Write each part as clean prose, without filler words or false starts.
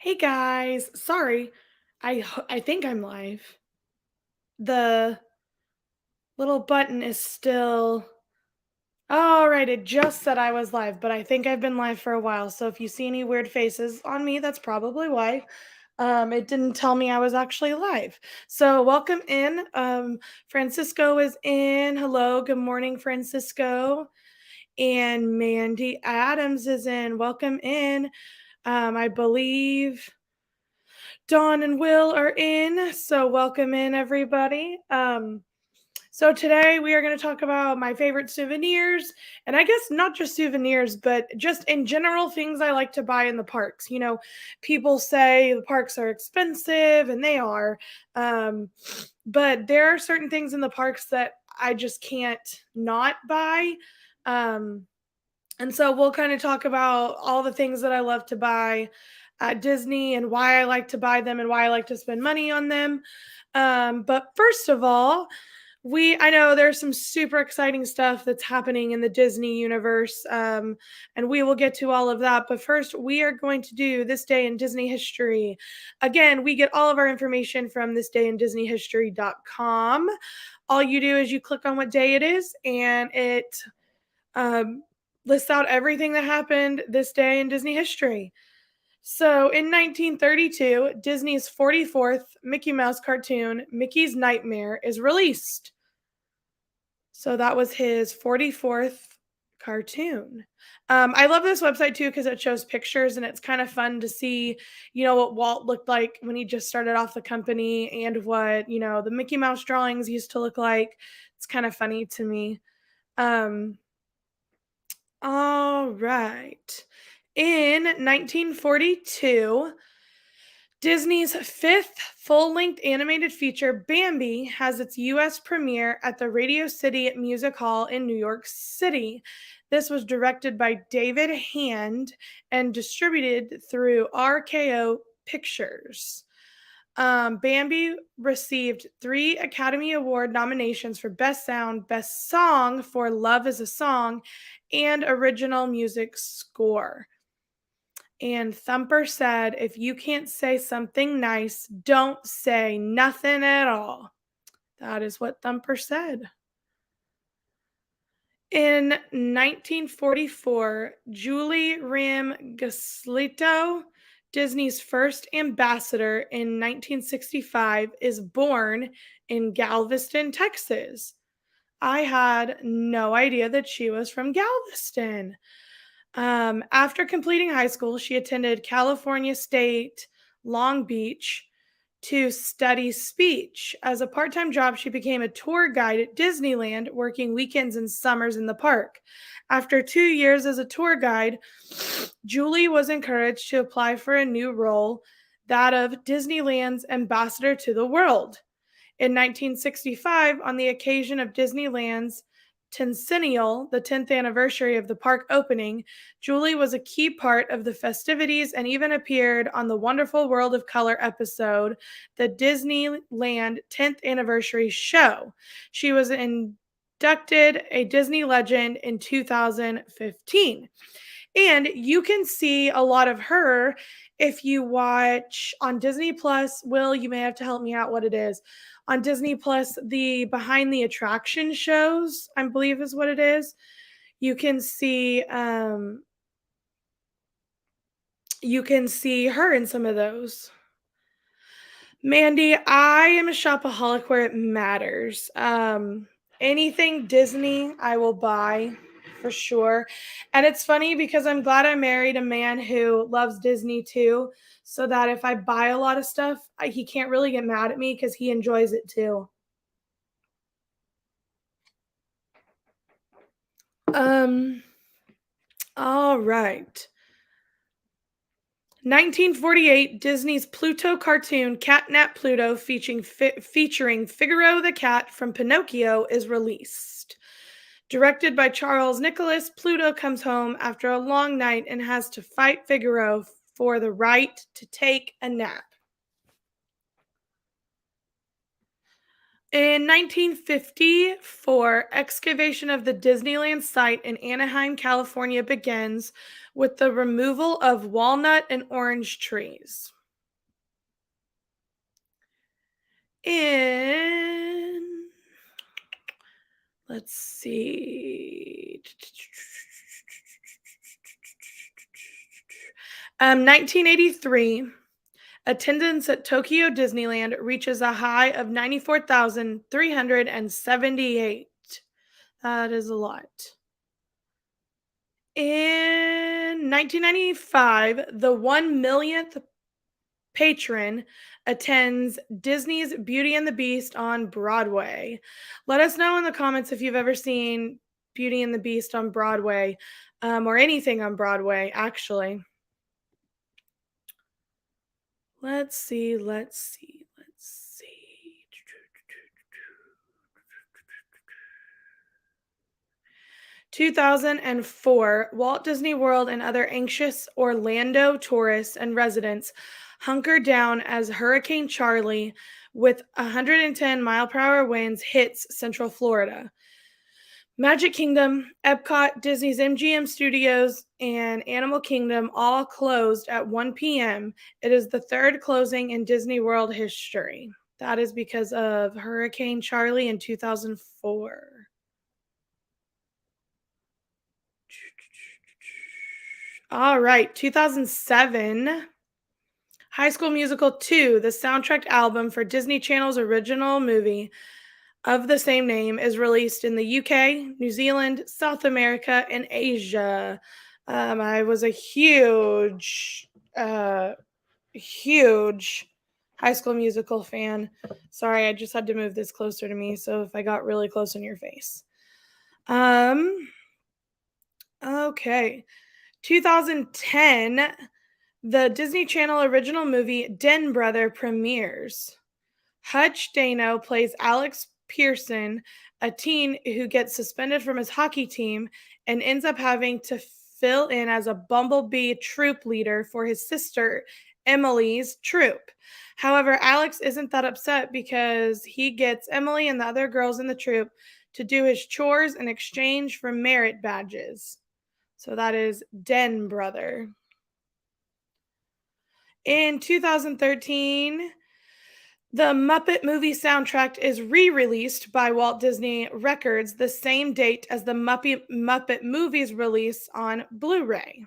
Hey guys, sorry. I think I'm live. The little button is still. All right, it just said I was live, but I think I've been live for a while. So if you see any weird faces on me, that's probably why. It didn't tell me I was actually live. So welcome in. Francisco is in. Hello, good morning, Francisco. And Mandy Adams is in. Welcome in. I believe Dawn and Will are in, so welcome in everybody. So today we are going to talk about my favorite souvenirs, and I guess not just souvenirs, but just in general things I like to buy in the parks. People say the parks are expensive, and they are, but there are certain things in the parks that I just can't not buy. Um, and so we'll kind of talk about all the things that I love to buy at Disney and why I like to buy them and why I like to spend money on them. But first of all, I know there's some super exciting stuff that's happening in the Disney universe, and we will get to all of that. But first, we are going to do This Day in Disney History. Again, we get all of our information from thisdayindisneyhistory.com. All you do is you click on what day it is, and it um, lists out everything that happened this day in Disney history. So in 1932, Disney's 44th Mickey Mouse cartoon, Mickey's Nightmare, is released. So that was his 44th cartoon. I love this website too because it shows pictures and it's kind of fun to see, what Walt looked like when he just started off the company and what, the Mickey Mouse drawings used to look like. It's kind of funny to me. Um, All right. In 1942, Disney's fifth full length animated feature, Bambi, has its US premiere at the Radio City Music Hall in New York City. This was directed by David Hand and distributed through RKO Pictures. Bambi received 3 Academy Award nominations for Best Sound, Best Song for Love is a Song, and Original Music Score. And Thumper said, if you can't say something nice, don't say nothing at all. That is what Thumper said. In 1944, Julie Ram-Gaslito, Disney's first ambassador in 1965, is born in Galveston, Texas. I had no idea that she was from Galveston. After completing high school, she attended California State Long Beach to study speech. As a part time job, she became a tour guide at Disneyland, working weekends and summers in the park. After 2 years as a tour guide, Julie was encouraged to apply for a new role, that of Disneyland's ambassador to the world. In 1965, on the occasion of Disneyland's Tencennial, the 10th anniversary of the park opening, Julie was a key part of the festivities and even appeared on the Wonderful World of Color episode, the Disneyland 10th Anniversary Show. She was inducted a Disney Legend in 2015. And you can see a lot of her if you watch on Disney Plus. Will, you may have to help me out what it is. On Disney Plus, the behind the attraction shows, I believe is what it is. You can see her in some of those. Mandy, I am a shopaholic where it matters. Anything Disney, I will buy for sure. And it's funny because I'm glad I married a man who loves Disney too, so that if I buy a lot of stuff, he can't really get mad at me because he enjoys it too. Um, all right. 1948, Disney's Pluto cartoon Catnap Pluto featuring Figaro the cat from Pinocchio is released. Directed by Charles Nicholas, Pluto comes home after a long night and has to fight Figaro for the right to take a nap. In 1954, excavation of the Disneyland site in Anaheim, California begins with the removal of walnut and orange trees. In, let's see, 1983, attendance at Tokyo Disneyland reaches a high of 94,378. That is a lot. In 1995, the 1 millionth patron attends Disney's Beauty and the Beast on Broadway. Let us know in the comments if you've ever seen Beauty and the Beast on Broadway, or anything on Broadway, actually. Let's see. 2004, Walt Disney World and other anxious Orlando tourists and residents hunker down as Hurricane Charlie with 110-mile-per-hour winds hits Central Florida. Magic Kingdom, Epcot, Disney's MGM Studios, and Animal Kingdom all closed at 1 p.m. It is the third closing in Disney World history. That is because of Hurricane Charlie in 2004. All right, 2007, High School Musical 2, the soundtrack album for Disney Channel's original movie of the same name, is released in the UK, New Zealand, South America, and Asia. I was a huge High School Musical fan. Sorry, I just had to move this closer to me, so if I got really close in your face. Okay. 2010, the Disney Channel original movie Den Brother premieres. Hutch Dano plays Alex Pearson, a teen who gets suspended from his hockey team and ends up having to fill in as a bumblebee troop leader for his sister Emily's troop. However, Alex isn't that upset because he gets Emily and the other girls in the troop to do his chores in exchange for merit badges. So that is Den Brother. In 2013, the Muppet movie soundtrack is re-released by Walt Disney Records the same date as the Muppet movies release on Blu-ray.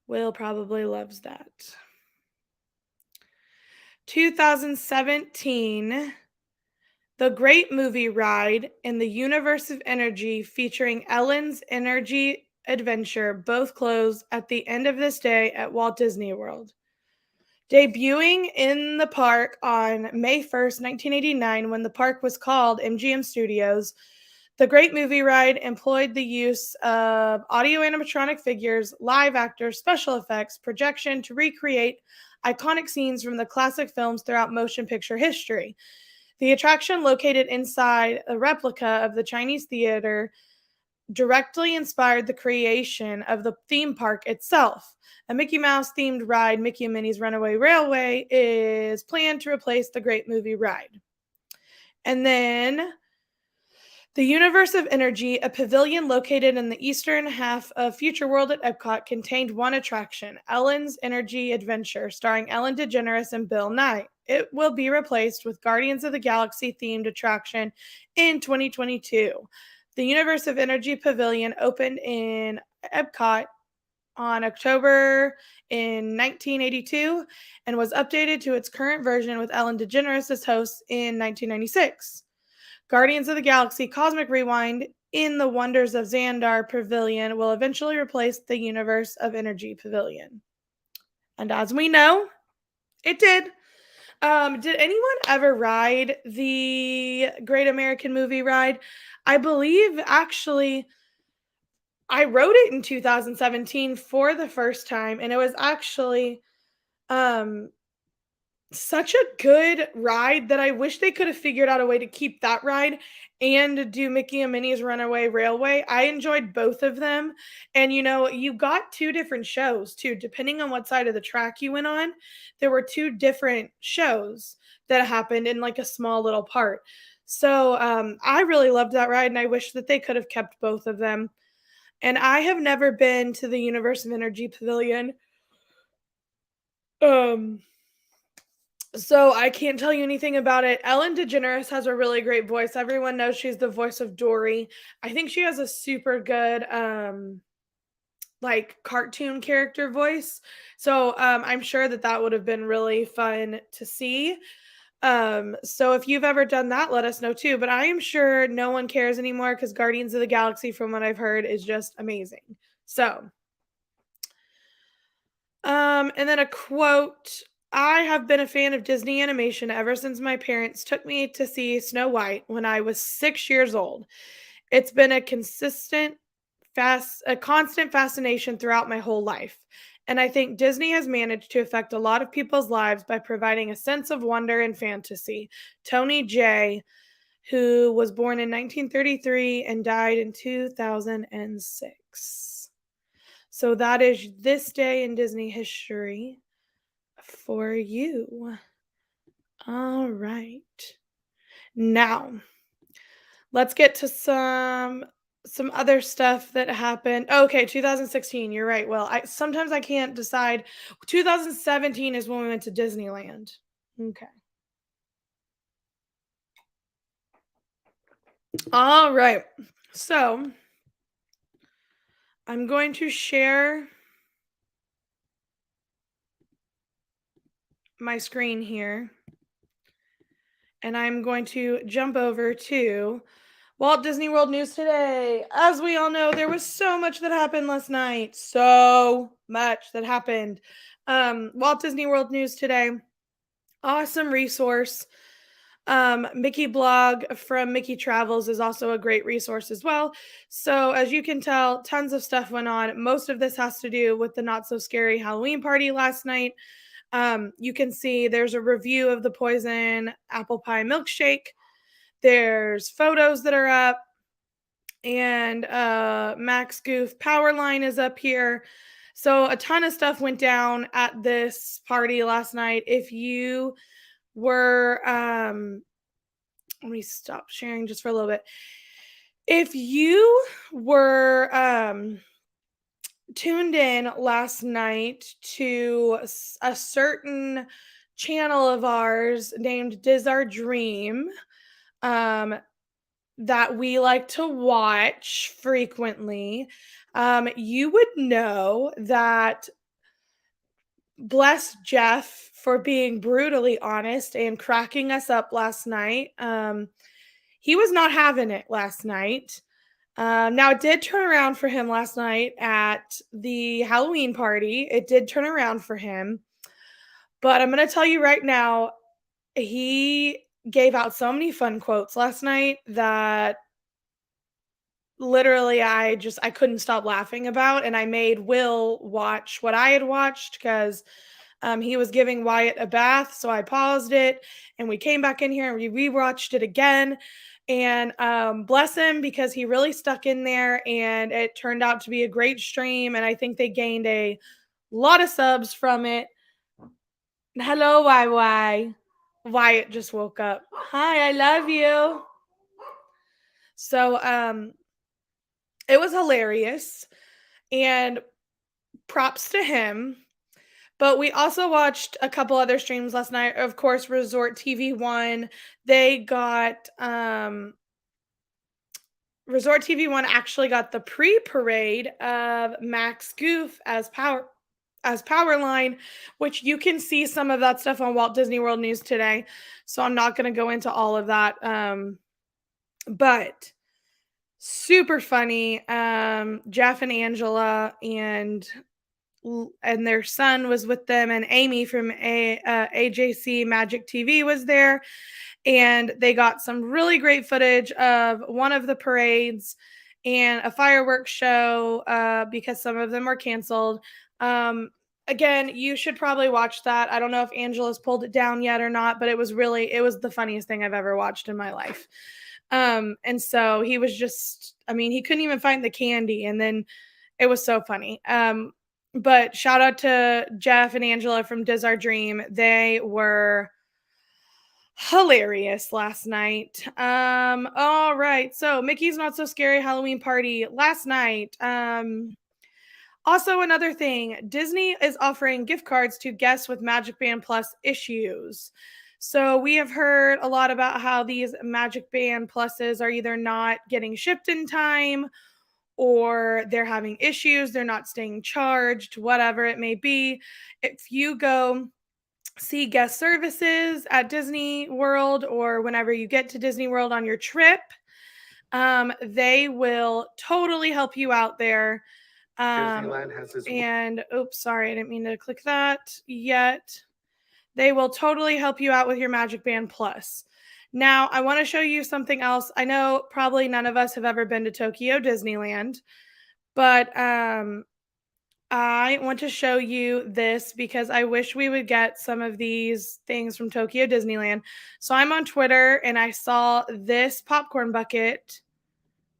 Will probably loves that. 2017, The Great Movie Ride and the Universe of Energy featuring Ellen's Energy Adventure both close at the end of this day at Walt Disney World. Debuting in the park on May 1st, 1989, when the park was called MGM Studios, The Great Movie Ride employed the use of audio animatronic figures, live actors, special effects, projection to recreate iconic scenes from the classic films throughout motion picture history. The attraction, located inside a replica of the Chinese theater, directly inspired the creation of the theme park itself. A Mickey Mouse themed ride, Mickey and Minnie's Runaway Railway, is planned to replace the Great Movie Ride. And then the Universe of Energy, a pavilion located in the eastern half of Future World at Epcot, contained one attraction, Ellen's Energy Adventure, starring Ellen DeGeneres and Bill Nye. It will be replaced with Guardians of the Galaxy themed attraction in 2022. The Universe of Energy Pavilion opened in Epcot on October in 1982 and was updated to its current version with Ellen DeGeneres as host in 1996. Guardians of the Galaxy Cosmic Rewind in the Wonders of Xandar Pavilion will eventually replace the Universe of Energy Pavilion. And as we know, it did. Did anyone ever ride the Great American Movie Ride? I believe, actually, I rode it in 2017 for the first time, and it was actually such a good ride that I wish they could have figured out a way to keep that ride and do Mickey and Minnie's Runaway Railway. I enjoyed both of them. And you got two different shows too, depending on what side of the track you went on. There were two different shows that happened in like a small little part. So I really loved that ride, and I wish that they could have kept both of them. And I have never been to the Universe of Energy Pavilion. Um, So I can't tell you anything about it. Ellen DeGeneres has a really great voice. Everyone knows she's the voice of Dory. I think she has a super good like cartoon character voice. So I'm sure that that would have been really fun to see. So if you've ever done that, let us know too. But I am sure no one cares anymore because Guardians of the Galaxy, from what I've heard, is just amazing. So and then a quote. I have been a fan of Disney animation ever since my parents took me to see Snow White when I was 6 years old. It's been a constant fascination throughout my whole life. And I think Disney has managed to affect a lot of people's lives by providing a sense of wonder and fantasy. Tony J, who was born in 1933 and died in 2006. So that is this day in Disney history for you. All right. Now, let's get to some other stuff that happened. Okay, 2016. You're right. Well, I sometimes I can't decide. 2017 is when we went to Disneyland. Okay. All right. So, I'm going to share my screen here, and I'm going to jump over to Walt Disney World News today. As we all know, there was so much that happened last night. So much that happened. Walt Disney World News today. Awesome resource. Mickey blog from Mickey Travels is also a great resource as well. So as you can tell, tons of stuff went on. Most of this has to do with the not so scary Halloween party last night. You can see there's a review of the poison apple pie milkshake. There's photos that are up, and Max Goof power line is up here. So a ton of stuff went down at this party last night. If you were let me stop sharing just for a little bit. If you were tuned in last night to a certain channel of ours named Diz Our Dream, that we like to watch frequently, you would know that bless Jeff for being brutally honest and cracking us up last night. He was not having it last night. Now, it did turn around for him last night at the Halloween party. It did turn around for him. But I'm going to tell you right now, he gave out so many fun quotes last night that literally I couldn't stop laughing about, and I made Will watch what I had watched because he was giving Wyatt a bath, so I paused it and we came back in here and we rewatched it again. And bless him, because he really stuck in there and it turned out to be a great stream, and I think they gained a lot of subs from it. Hello, YY. Wyatt just woke up. Hi, I love you. So it was hilarious and props to him. But we also watched a couple other streams last night. Of course, Resort TV 1. They got Resort TV 1 actually got the pre-parade of Max Goof as Powerline, which you can see some of that stuff on Walt Disney World News today. So I'm not going to go into all of that. But super funny. Jeff and Angela and their son was with them, and Amy from AJC Magic TV was there, and they got some really great footage of one of the parades and a fireworks show because some of them were canceled. again, you should probably watch that. I don't know if Angela's pulled it down yet or not, but it was the funniest thing I've ever watched in my life. And so he was just, I mean, he couldn't even find the candy, and then it was so funny. But shout out to Jeff and Angela from Diz Our Dream. They were hilarious last night. All right. So Mickey's Not So Scary Halloween Party last night. Also, another thing, Disney is offering gift cards to guests with Magic Band Plus issues. So we have heard a lot about how these Magic Band Pluses are either not getting shipped in time, or they're having issues, they're not staying charged, whatever it may be. If you go see guest services at Disney World, or whenever you get to Disney World on your trip, they will totally help you out there. Disneyland has this. And oops, sorry, I didn't mean to click that yet. They will totally help you out with your Magic Band Plus. Now, I want to show you something else. I know probably none of us have ever been to Tokyo Disneyland, but I want to show you this because I wish we would get some of these things from Tokyo Disneyland. So I'm on Twitter and I saw this popcorn bucket.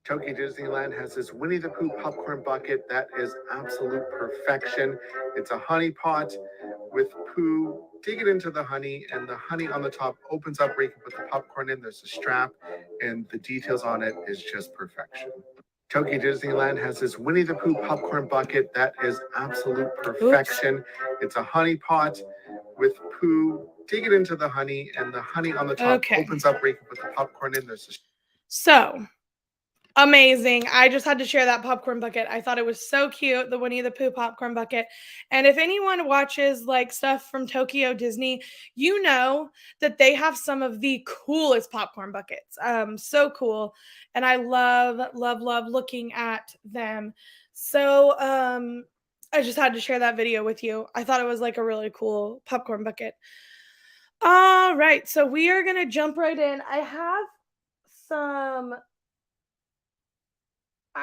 Tokyo Disneyland has this Winnie the Pooh popcorn bucket that is absolute perfection. It's a honey pot with Pooh digging into the honey, and the honey on the top opens up where you can put the popcorn in. There's a strap, and the details on it is just perfection. Tokyo Disneyland has this Winnie the Pooh popcorn bucket that is absolute perfection. Oops. It's a honey pot with Pooh digging into the honey, and the honey on the top opens up where you can put the popcorn in. There's a so amazing. I just had to share that popcorn bucket. I thought it was so cute, the Winnie the Pooh popcorn bucket. And if anyone watches like stuff from Tokyo Disney, you know that they have some of the coolest popcorn buckets. So cool. And I love looking at them. So I just had to share that video with you. I thought it was like a really cool popcorn bucket. All right, so we are going to jump right in. I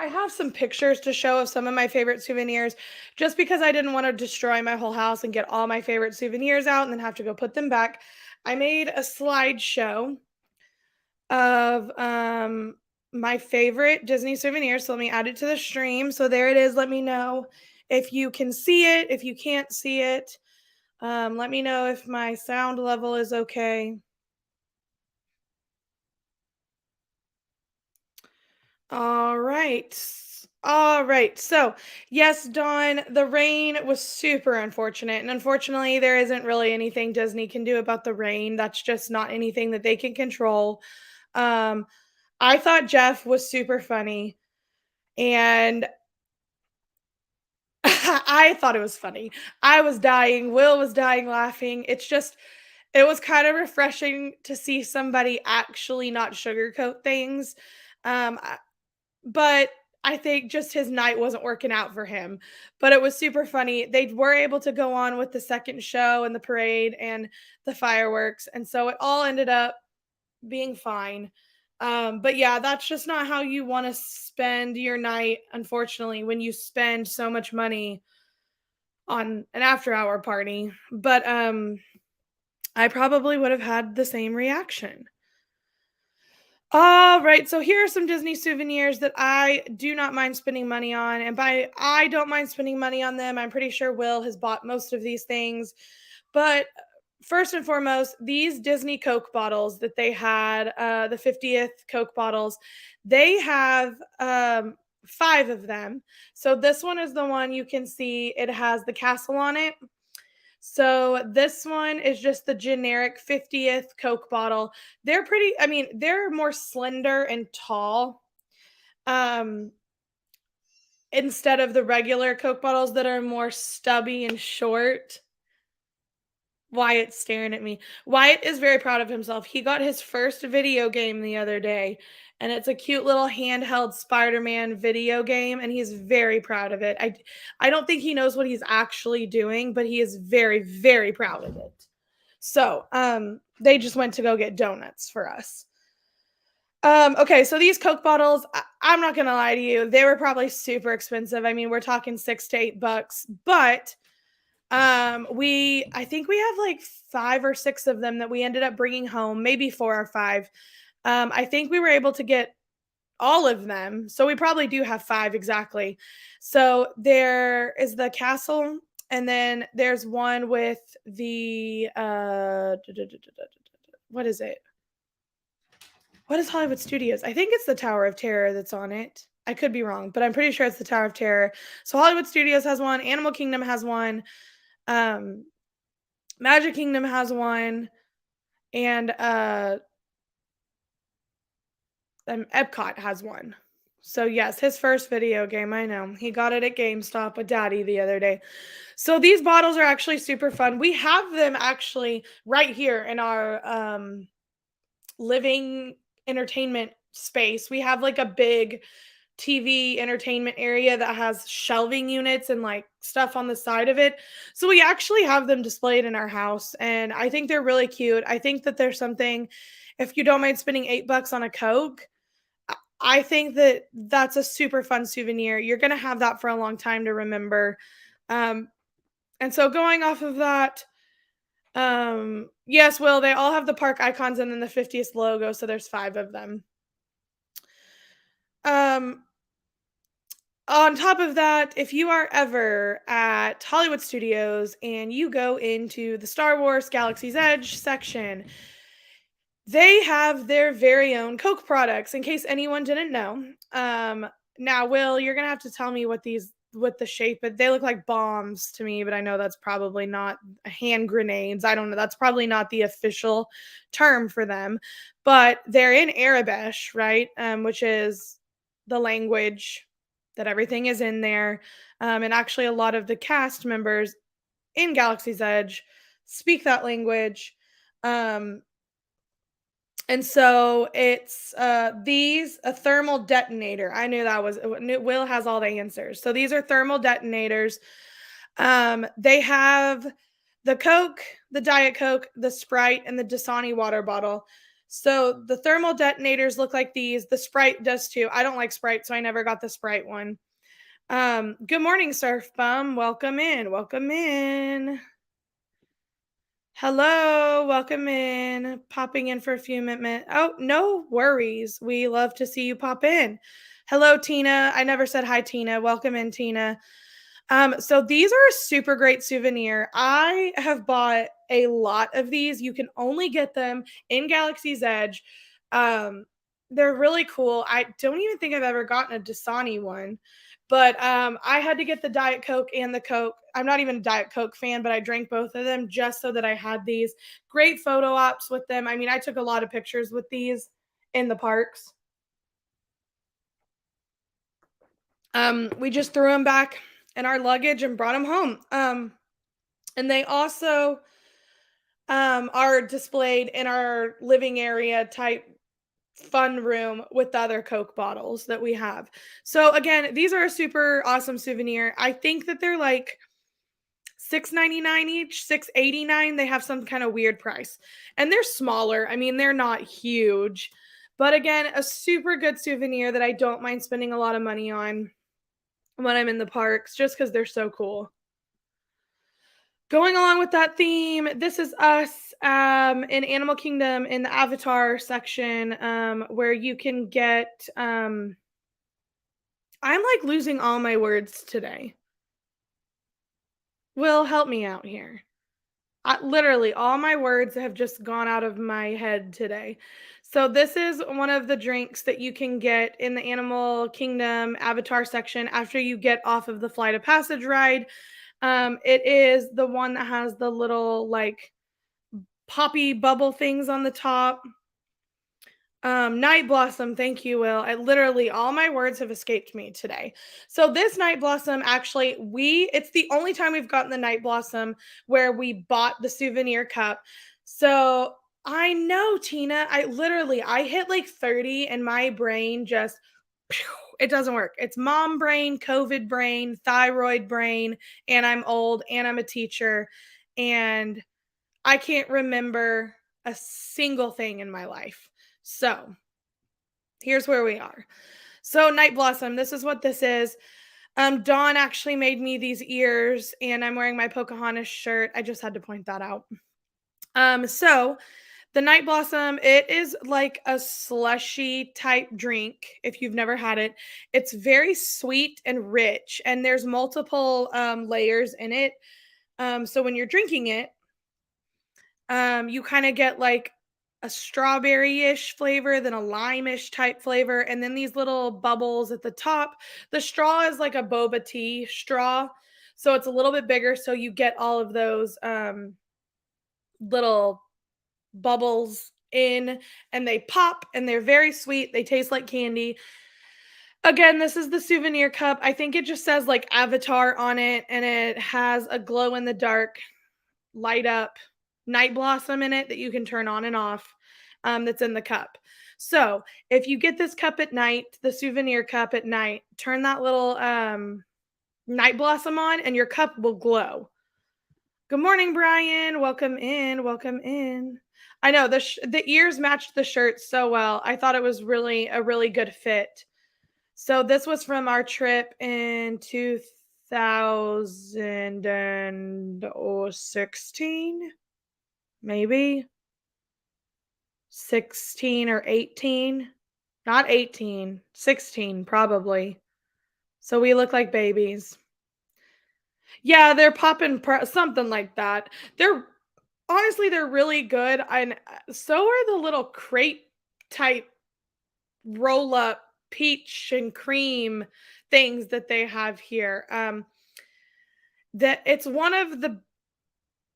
have some pictures to show of some of my favorite souvenirs, just because I didn't want to destroy my whole house and get all my favorite souvenirs out and then have to go put them back. I made a slideshow of my favorite Disney souvenirs. So let me add it to the stream. So there it is. Let me know if you can see it. If you can't see it, let me know if my sound level is okay. All right. So, yes, Dawn, the rain was super unfortunate. And unfortunately, there isn't really anything Disney can do about the rain. That's just not anything that they can control. I thought Jeff was super funny. And I thought it was funny. I was dying. Will was dying laughing. It was kind of refreshing to see somebody actually not sugarcoat things. But I think just his night wasn't working out for him. But it was super funny. They were able to go on with the second show and the parade and the fireworks. And so it all ended up being fine. But yeah, that's just not how you want to spend your night, unfortunately, when you spend so much money on an after-hour party. But I probably would have had the same reaction. All right, so here are some Disney souvenirs that I do not mind spending money on. And by I don't mind spending money on them, I'm pretty sure Will has bought most of these things. But first and foremost, these Disney Coke bottles that they had, the 50th Coke bottles, they have 5 of them. So this one is the one you can see. It has the castle on it. So this one is just the generic 50th Coke bottle. They're they're more slender and tall. Instead of the regular Coke bottles that are more stubby and short. Wyatt's staring at me. Wyatt is very proud of himself. He got his first video game the other day, and it's a cute little handheld Spider-Man video game, and he's very proud of it. I don't think he knows what he's actually doing, but he is very, very proud of it. So, they just went to go get donuts for us. Okay, so these Coke bottles, I'm not gonna lie to you, they were probably super expensive. I mean, we're talking $6 to $8, but I think we have like 5 or 6 of them that we ended up bringing home, maybe 4 or 5. I think we were able to get all of them. So we probably do have 5 exactly. So there is the castle, and then there's one with the what is it? What is Hollywood Studios? I think it's the Tower of Terror that's on it. I could be wrong, but I'm pretty sure it's the Tower of Terror. So Hollywood Studios has one, Animal Kingdom has one, um, Magic Kingdom has one, and Epcot has one. So yes, his first video game, I know. He got it at GameStop with Daddy the other day. So these bottles are actually super fun. We have them actually right here in our living entertainment space. We have like a big TV entertainment area that has shelving units and like stuff on the side of it. So we actually have them displayed in our house, and I think they're really cute. I think that there's something, if you don't mind spending $8 on a Coke, I think that that's a super fun souvenir. You're going to have that for a long time to remember. Um, and so going off of that, yes, Will, they all have the park icons and then the 50th logo, so there's 5 of them. Um, on top of that, if you are ever at Hollywood Studios and you go into the Star Wars Galaxy's Edge section, they have their very own Coke products, in case anyone didn't know. Now, Will, you're gonna have to tell me what the shape, but they look like bombs to me, but I know that's probably not hand grenades. I don't know. That's probably not the official term for them, but they're in Arabic, right? Which is the language that everything is in there. And actually, a lot of the cast members in Galaxy's Edge speak that language. Um, and so it's these a thermal detonator. I knew that was Will has all the answers. So these are thermal detonators. They have the Coke, the Diet Coke, the Sprite, and the Dasani water bottle. So the thermal detonators look like these. The Sprite does too. I don't like Sprite, so I never got the Sprite one. Good morning, Surf Bum. Welcome in. Welcome in. Hello, welcome in. Popping in for a few minutes. Oh, no worries. We love to see you pop in. Hello, Tina. I never said hi, Tina. Welcome in, Tina. So these are a super great souvenir. I have bought a lot of these. You can only get them in Galaxy's Edge. They're really cool. I don't even think I've ever gotten a Dasani one. But I had to get the Diet Coke and the Coke. I'm not even a Diet Coke fan, but I drank both of them just so that I had these. Great photo ops with them. I mean, I took a lot of pictures with these in the parks. We just threw them back in our luggage and brought them home. And they also are displayed in our living area type fun room with the other Coke bottles that we have. So again, these are a super awesome souvenir. I think that they're like $6.99 each, $6.89. They have some kind of weird price. And they're smaller. I mean, they're not huge. But again, a super good souvenir that I don't mind spending a lot of money on when I'm in the parks just because they're so cool. Going along with that theme, this is us in Animal Kingdom in the Avatar section where you can get. I'm like losing all my words today. Will, help me out here. Literally, all my words have just gone out of my head today. So, this is one of the drinks that you can get in the Animal Kingdom Avatar section after you get off of the Flight of Passage ride. It is the one that has the little like poppy bubble things on the top. Night Blossom, thank you, Will. I literally all my words have escaped me today. So this Night Blossom, actually, it's the only time we've gotten the Night Blossom where we bought the Souvenir Cup. So I know, Tina, I hit like 30 and my brain just it doesn't work. It's mom brain, COVID brain, thyroid brain, and I'm old and I'm a teacher and I can't remember a single thing in my life. So here's where we are. So Night Blossom, this is what this is. Dawn actually made me these ears, and I'm wearing my Pocahontas shirt. I just had to point that out. So the Night Blossom, it is like a slushy type drink if you've never had it. It's very sweet and rich, and there's multiple layers in it. So when you're drinking it, you kind of get like a strawberry-ish flavor, then a lime-ish type flavor, and then these little bubbles at the top. The straw is like a boba tea straw, so it's a little bit bigger, so you get all of those little bubbles in, and they pop, and they're very sweet. They taste like candy. Again, this is the Souvenir Cup. I think it just says like Avatar on it, and it has a glow in the dark light up night blossom in it that you can turn on and off, that's in the cup. So if you get this cup at night, the Souvenir Cup at night, turn that little night blossom on and your cup will glow. Good morning, Brian. Welcome in. Welcome in. I know the ears matched the shirt so well. I thought it was really a really good fit. So this was from our trip in 2016, maybe 16 or 18. Not 18, 16 probably. So we look like babies. Yeah, they're popping something like that. They're honestly they're really good, and so are the little crate type roll up peach and cream things that they have here. That it's one of the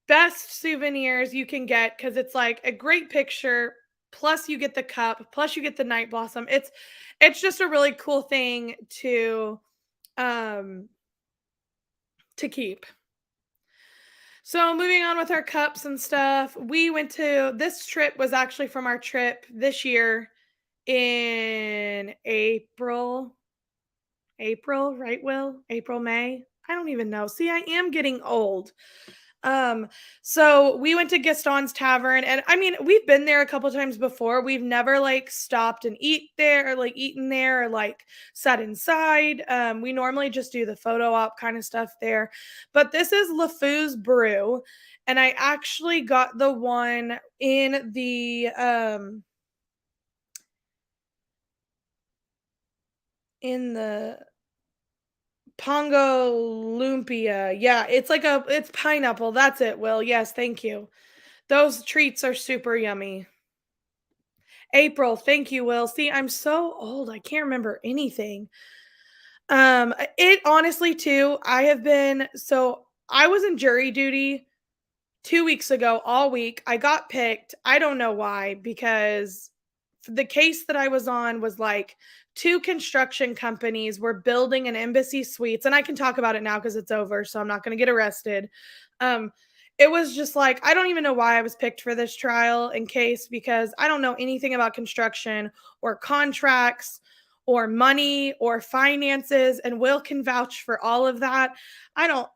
best souvenirs you can get because it's like a great picture. Plus, you get the cup. Plus, you get the night blossom. It's just a really cool thing um to keep. So moving on with our cups and stuff, we went to this trip was actually from our trip this year in April. April, right, Will? April, May? I don't even know. See, I am getting old. Um, so we went to Gaston's Tavern, and I mean, we've been there a couple times before. We've never like stopped and eat there or like eaten there or like sat inside. We normally just do the photo op kind of stuff there. But this is LeFou's brew, and I actually got the one in the Pongo Lumpia. Yeah, it's pineapple. That's it, Will. Yes, thank you. Those treats are super yummy. April, thank you, Will. See, I'm so old. I can't remember anything. It honestly too, I was in jury duty 2 weeks ago all week. I got picked. I don't know why, because the case that I was on was like two construction companies were building an embassy suites, and I can talk about it now because it's over, so I'm not going to get arrested. Um, it was just like I don't even know why I was picked for this trial in case because I don't know anything about construction or contracts or money or finances, and Will can vouch for all of that. I don't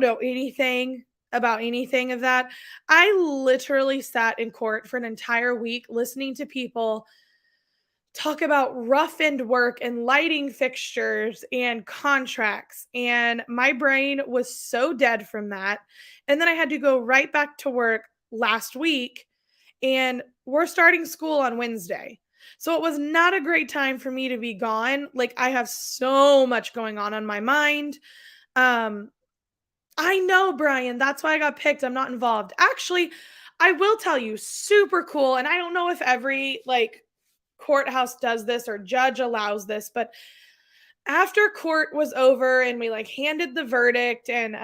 know anything about anything of that. I literally sat in court for an entire week listening to people talk about rough-end work and lighting fixtures and contracts, and my brain was so dead from that. And then I had to go right back to work last week, and we're starting school on Wednesday. So it was not a great time for me to be gone. Like I have so much going on my mind. Um I know, Brian. That's why I got picked. I'm not involved. Actually, I will tell you, super cool. And I don't know if every like courthouse does this or judge allows this, but after court was over and we like handed the verdict, and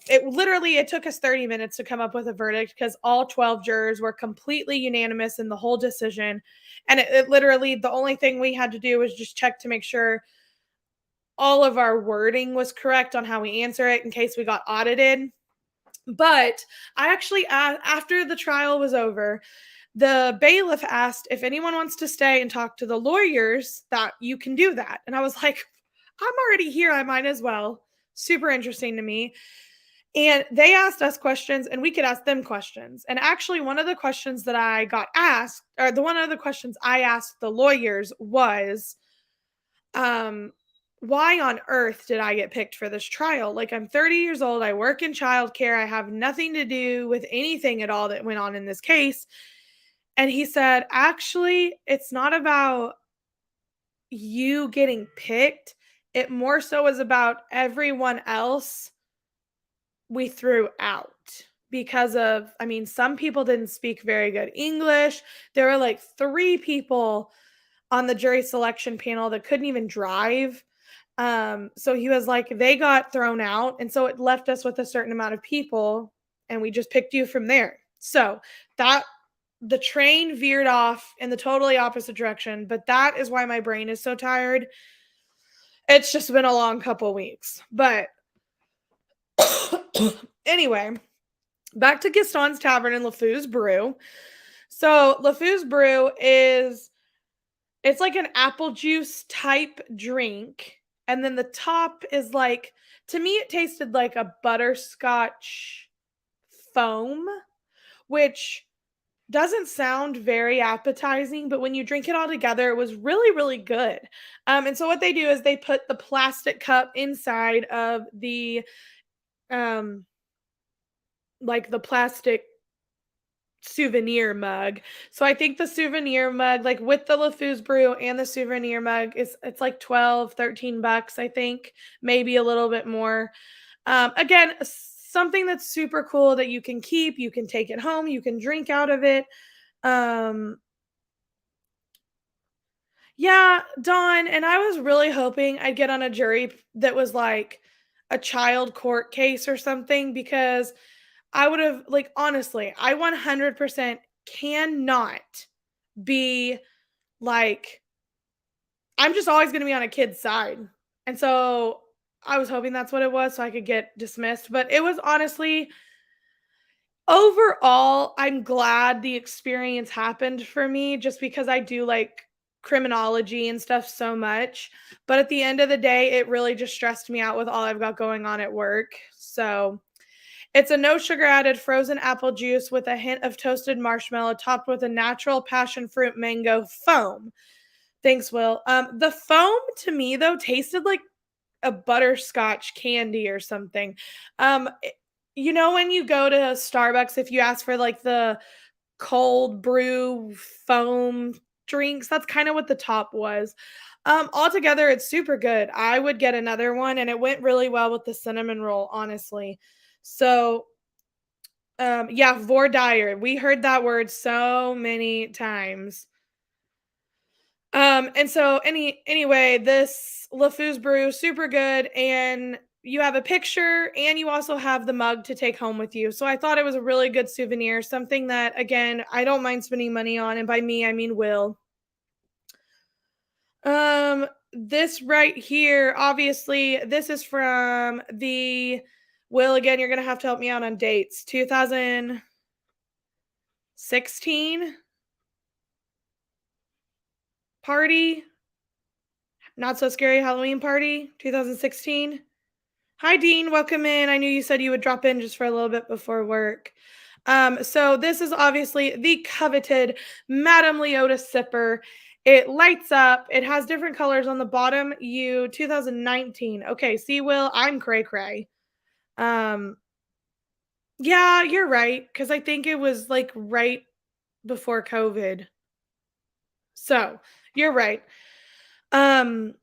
it took us 30 minutes to come up with a verdict because all 12 jurors were completely unanimous in the whole decision. And it literally the only thing we had to do was just check to make sure all of our wording was correct on how we answer it in case we got audited. But I actually, after the trial was over, the bailiff asked if anyone wants to stay and talk to the lawyers, that you can do that. And I was like, I'm already here. I might as well. Super interesting to me. And they asked us questions and we could ask them questions. And actually, one of the questions that I got asked, or the one of the questions I asked the lawyers was, um, why on earth did I get picked for this trial? Like, I'm 30 years old, I work in childcare, I have nothing to do with anything at all that went on in this case. And he said, actually, it's not about you getting picked. It more so is about everyone else we threw out because of, I mean, some people didn't speak very good English. There were like 3 people on the jury selection panel that couldn't even drive. So he was like, they got thrown out. And so it left us with a certain amount of people, and we just picked you from there. So that the train veered off in the totally opposite direction, but that is why my brain is so tired. It's just been a long couple weeks. But anyway, back to Gaston's Tavern and LeFou's Brew. So LeFou's Brew it's like an apple juice type drink. And then the top is like, to me, it tasted like a butterscotch foam, which doesn't sound very appetizing, but when you drink it all together, it was really, really good. And so what they do is they put the plastic cup inside of the um like the plastic souvenir mug. So I think the souvenir mug, like with the LeFou's brew and the souvenir mug, it's like 12, $13, I think, maybe a little bit more. Again, something that's super cool that you can keep, you can take it home, you can drink out of it. Um, yeah, Dawn, and I was really hoping I'd get on a jury that was like a child court case or something, because I would have, like, honestly, I 100% cannot be like, I'm just always going to be on a kid's side. And so I was hoping that's what it was so I could get dismissed. But it was honestly, overall, I'm glad the experience happened for me just because I do like criminology and stuff so much. But at the end of the day, it really just stressed me out with all I've got going on at work. So it's a no sugar added frozen apple juice with a hint of toasted marshmallow topped with a natural passion fruit mango foam. Thanks, Will. The foam to me though tasted like a butterscotch candy or something. You know when you go to Starbucks, if you ask for like the cold brew foam drinks, that's kind of what the top was. Altogether, it's super good. I would get another one, and it went really well with the cinnamon roll, honestly. So, yeah, voir dire. We heard that word so many times. And so anyway, this LeFou's brew, super good, and you have a picture and you also have the mug to take home with you. So I thought it was a really good souvenir, something that again, I don't mind spending money on, and by me I mean Will. This right here, obviously, this is from the Will, again, you're gonna have to help me out on dates. 2016 party, not so scary Halloween party, 2016. Hi, Dean. Welcome in. I knew you said you would drop in just for a little bit before work. So this is obviously the coveted Madame Leota sipper. It lights up. It has different colors on the bottom. 2019. Okay, see, Will, I'm cray cray. Yeah, you're right, because I think it was like right before COVID. So you're right. Um,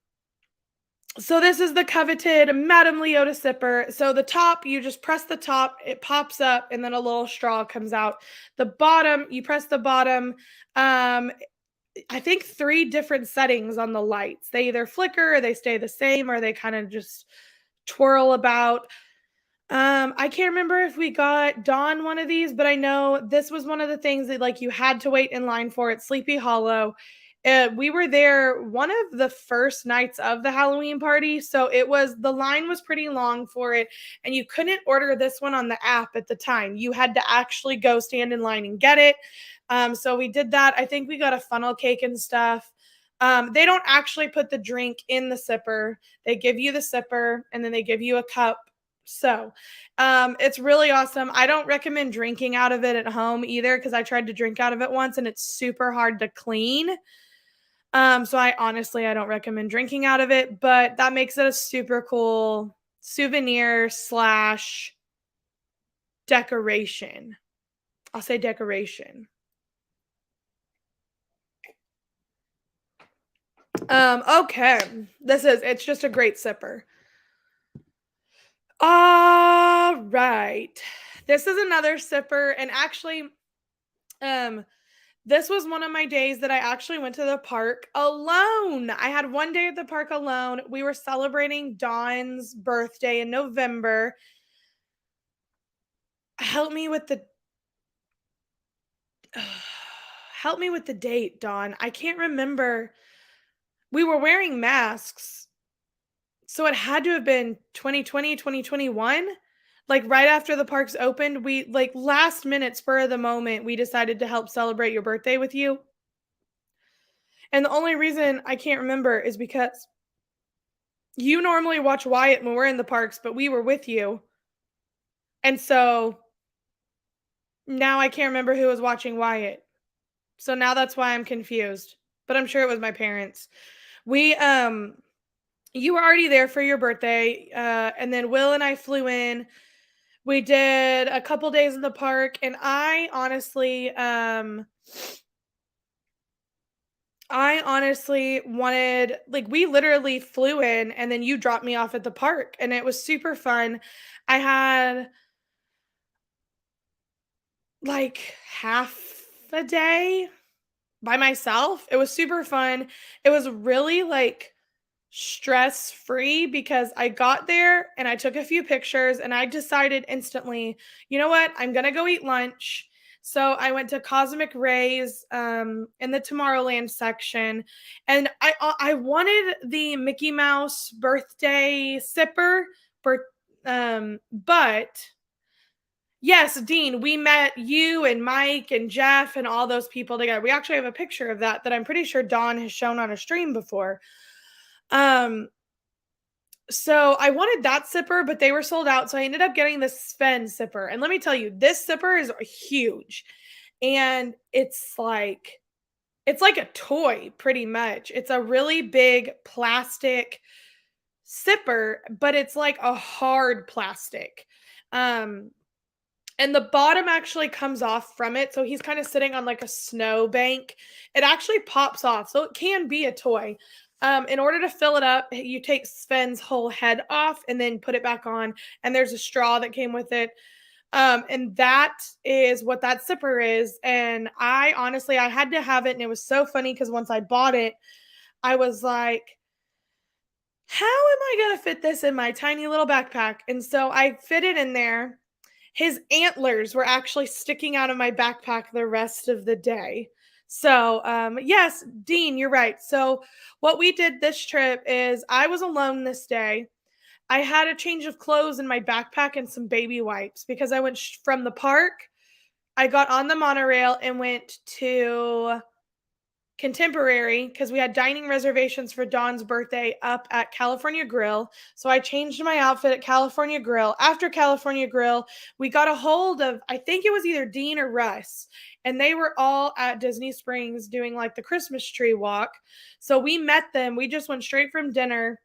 So this is the coveted Madame Leota sipper. So the top, you just press the top, it pops up, and then a little straw comes out. The bottom, you press the bottom. Um, I think 3 different settings on the lights. They either flicker or they stay the same or they kind of just twirl about. I can't remember if we got Dawn one of these, but I know this was one of the things that like you had to wait in line for at Sleepy Hollow. We were there one of the first nights of the Halloween party, so the line was pretty long for it, and you couldn't order this one on the app at the time. You had to actually go stand in line and get it. So we did that. I think we got a funnel cake and stuff. They don't actually put the drink in the sipper. They give you the sipper and then they give you a cup. So, it's really awesome. I don't recommend drinking out of it at home either because I tried to drink out of it once and it's super hard to clean. So I don't recommend drinking out of it, but that makes it a super cool souvenir slash decoration. I'll say decoration. Okay. It's just a great sipper. All right. This is another sipper, and actually, this was one of my days that I actually went to the park alone. I had one day at the park alone. We were celebrating Dawn's birthday in November. Help me with the help me with the date, Dawn. I can't remember. We were wearing masks. So it had to have been 2020, 2021. Like right after the parks opened, we like last minute spur of the moment, we decided to help celebrate your birthday with you. And the only reason I can't remember is because you normally watch Wyatt when we're in the parks, but we were with you. And so now I can't remember who was watching Wyatt. So now that's why I'm confused. But I'm sure it was my parents. We you were already there for your birthday, and then Will and I flew in. We did a couple days in the park, and I honestly wanted, like, we literally flew in and then you dropped me off at the park and it was super fun. I had like half a day by myself. It was super fun. It was really like stress free because I got there and I took a few pictures and I decided instantly, you know what? I'm going to go eat lunch. So I went to Cosmic Rays in the Tomorrowland section, and I wanted the Mickey Mouse birthday sipper, but yes, Dean, we met you and Mike and Jeff and all those people together. We actually have a picture of that I'm pretty sure Dawn has shown on a stream before. So I wanted that sipper, but they were sold out. So I ended up getting the Sven Zipper. And let me tell you, this sipper is huge. And it's like a toy pretty much. It's a really big plastic sipper, but it's like a hard plastic. And the bottom actually comes off from it. So he's kind of sitting on like a snow bank. It actually pops off. So it can be a toy. In order to fill it up, you take Sven's whole head off and then put it back on. And there's a straw that came with it. And that is what that sipper is. And I had to have it. And it was so funny because once I bought it, I was like, how am I going to fit this in my tiny little backpack? And so I fit it in there. His antlers were actually sticking out of my backpack the rest of the day. So, yes, Dean, you're right. So what we did this trip is I was alone this day. I had a change of clothes in my backpack and some baby wipes because I went from the park. I got on the monorail and went to Contemporary because we had dining reservations for Dawn's birthday up at California Grill. So I changed my outfit at California Grill. After California Grill, we got a hold of, I think it was either Dean or Russ, and they were all at Disney Springs doing like the Christmas tree walk. So we met them. We just went straight from dinner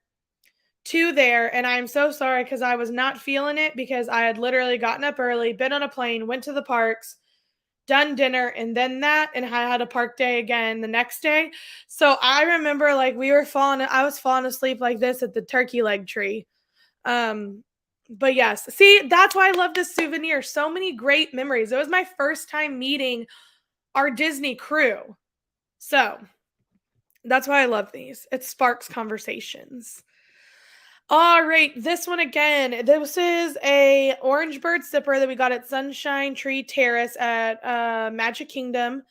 to there. And I'm so sorry because I was not feeling it because I had literally gotten up early, been on a plane, went to the parks, done dinner, and then that, and I had a park day again the next day. So I remember like I was falling asleep like this at the turkey leg tree. But yes, see, that's why I love this souvenir. So many great memories. It was my first time meeting our Disney crew. So that's why I love these. It sparks conversations. All right, this one again. This is a orange bird sipper that we got at Sunshine Tree Terrace at Magic Kingdom,